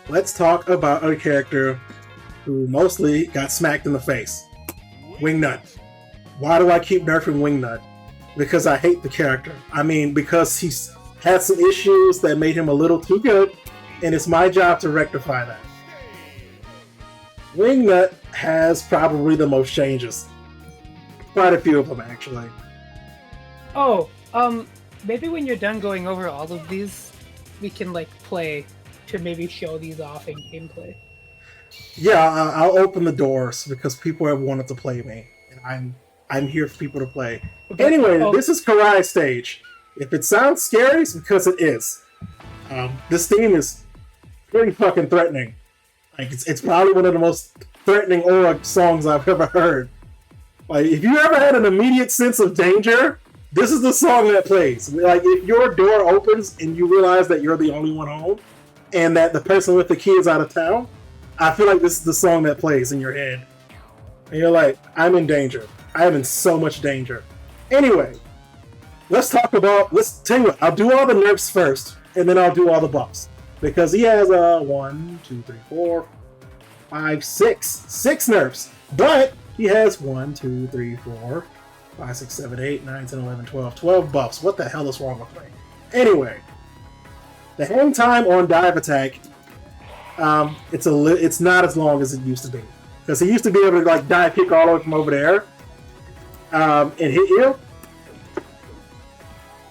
let's talk about a character who mostly got smacked in the face. Wingnut. Why do I keep nerfing Wingnut? Because I hate the character. I mean, because he's had some issues that made him a little too good, and it's my job to rectify that. Wingnut has probably the most changes. Quite a few of them, actually. Oh, maybe when you're done going over all of these, we can, like, play to maybe show these off in gameplay. Yeah, I'll open the doors because people have wanted to play me, and I'm here for people to play. Anyway, this is Karai's stage. If it sounds scary, it's because it is. This theme is pretty fucking threatening. Like it's probably one of the most threatening aura songs I've ever heard. Like if you ever had an immediate sense of danger, this is the song that plays. Like if your door opens and you realize that you're the only one home, and that the person with the key is out of town, I feel like this is the song that plays in your head. And you're like, I'm in danger. I am in so much danger. Anyway, let's tell you what, I'll do all the nerfs first, and then I'll do all the buffs. Because he has 1, 2, 3, 4, 5, 6 nerfs. But he has 1, 2, 3, 4, 5, 6, 7, 8, 9, 10, 11, 12 buffs. What the hell is wrong with me? Anyway, the hang time on dive attack, it's not as long as it used to be. Because he used to be able to like dive kick all the way from over there and hit you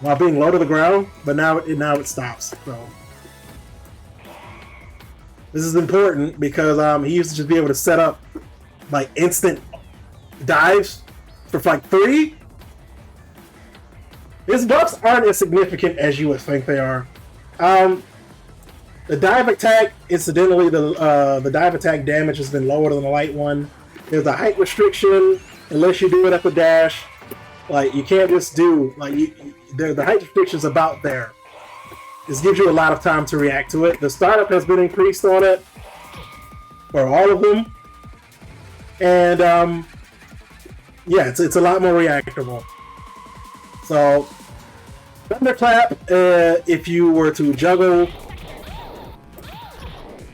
while being low to the ground, but now it stops. So this is important because he used to just be able to set up like instant dives for like 3. His buffs aren't as significant as you would think they are. The dive attack, incidentally, the dive attack damage has been lower than the light one. There's a height restriction unless you do it at the dash. Like you can't just do like the height restriction is about there. This gives you a lot of time to react to it. The startup has been increased on it for all of them, and yeah, it's a lot more reactable. So thunderclap, if you were to juggle,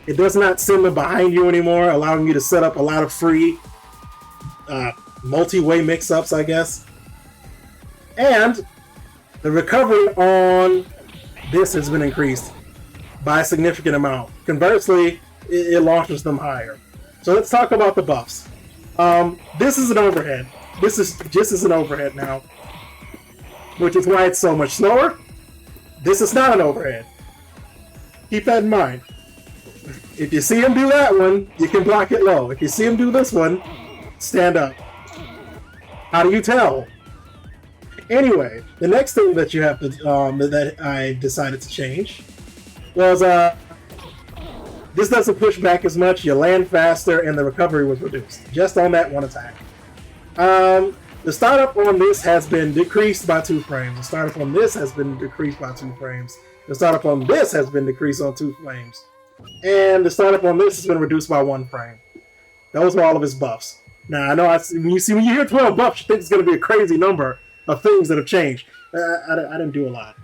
it does not send them behind you anymore, allowing you to set up a lot of free multi-way mix-ups, I guess. And the recovery on this has been increased by a significant amount. Conversely, it launches them higher. So let's talk about the buffs. This is an overhead. This is just as an overhead now, which is why it's so much slower. This is not an overhead. Keep that in mind. If you see him do that one, you can block it low. If you see him do this one, stand up. How do you tell? Anyway, the next thing that you have to that I decided to change was this doesn't push back as much. You land faster, and the recovery was reduced just on that one attack. The startup on this has been decreased by 2 frames. The startup on this has been decreased by 2 frames. The startup on this has been decreased on 2 frames, and the startup on this has been reduced by 1 frame. Those are all of his buffs. Now I know when you hear 12 buffs, you think it's going to be a crazy number of things that have changed. I didn't do a lot.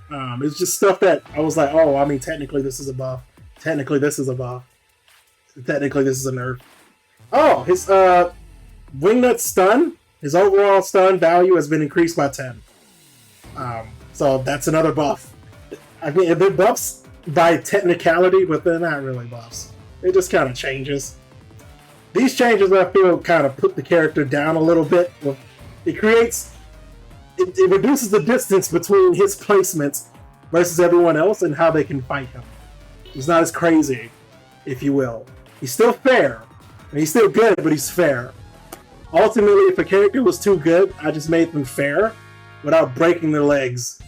It's just stuff that I was like, oh, I mean, technically this is a buff. Technically this is a buff. Technically this is a nerf. Oh, his Wingnut stun, his overall stun value has been increased by 10. So that's another buff. I mean, they're buffs by technicality, but they're not really buffs. It just kind of changes. These changes, I feel, kind of put the character down a little bit. It reduces the distance between his placements versus everyone else and how they can fight him. He's not as crazy, if you will. He's still fair. And he's still good, but he's fair. Ultimately, if a character was too good, I just made them fair without breaking their legs.